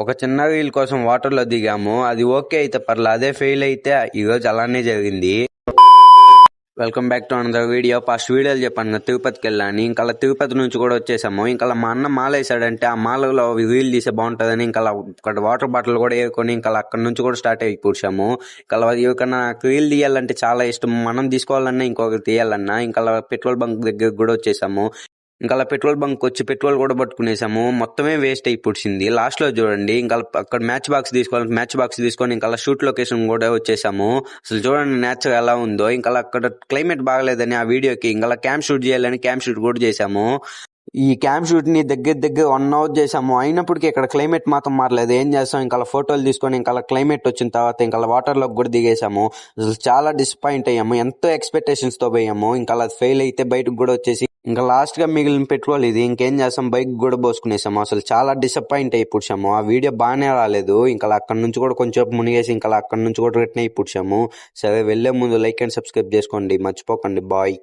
ఒక చిన్న రీల్ కోసం వాటర్లో దిగాము. అది ఓకే అయితే పర్లే, అదే ఫెయిల్ అయితే ఈరోజు అలానే జరిగింది. Welcome back to another video. First వీడియోలు చెప్పాను తిరుపతికి వెళ్ళాను. ఇంకా తిరుపతి నుంచి కూడా వచ్చేసాము. ఇంకా మా అన్న మాల వేసాడంటే ఆ మాలలో రీల్ తీసే బాగుంటుందని ఇంకా అక్కడ వాటర్ బాటిల్ కూడా వేసుకొని ఇంకా అక్కడ నుంచి కూడా స్టార్ట్ అయ్యి కూర్చాము. ఇంకా ఎవరికన్నా రీల్ తీయాలంటే చాలా ఇష్టం. మనం తీసుకోవాలన్నా ఇంకొకరు తీయాలన్నా ఇంకా పెట్రోల్ బంక్ దగ్గర కూడా వచ్చేసాము. ఇంకా పెట్రోల్ బంక్ వచ్చి పెట్రోల్ కూడా పట్టుకునేసాము. మొత్తమే వేస్ట్ అయిపోయింది. లాస్ట్ లో చూడండి ఇంకా అక్కడ మ్యాచ్ బాక్స్ తీసుకొని ఇంకా షూట్ లొకేషన్ కూడా వచ్చేసాము. అసలు చూడండి నేచర్ ఎలా ఉందో. ఇంకా అక్కడ క్లైమేట్ బాగలేదని ఆ వీడియోకి ఇంకా క్యాంప్ షూట్ చేయాలని క్యాంప్ షూట్ కూడా చేసాము. ఈ క్యాంప్ షూట్ ని దగ్గర 1 hour చేసాము. అయినప్పటికీ ఇక్కడ క్లైమేట్ మాత్రం మారలేదు. ఏం చేస్తాం, ఇంకా ఫోటోలు తీసుకొని ఇంకా క్లైమేట్ వచ్చిన తర్వాత ఇంకా వాటర్ లోకి కూడా దిగేసాము. అసలు చాలా డిసప్పాయింట్ అయ్యాము. ఎంతో ఎక్స్పెక్టేషన్స్ తో పోయాము. ఇంకా ఫెయిల్ అయితే బయటకు కూడా వచ్చేసి ఇంకా లాస్ట్ గా మిగిలిన పెట్రోల్ ఇది. ఇంకేం చేస్తాం, బైక్ కూడా పోసుకునేసాము. అసలు చాలా డిసప్పాయింట్ అయిపోయాము. ఆ వీడియో బాగానే రాలేదు. ఇంకా అక్కడ నుంచి కూడా కొంచెం మునిగేసి ఇంకా అక్కడ నుంచి కూడా రిటర్న్ అయిపోయాము. సరే, వెళ్లే ముందు లైక్ అండ్ సబ్స్క్రైబ్ చేసుకోండి, మర్చిపోకండి. బాయ్.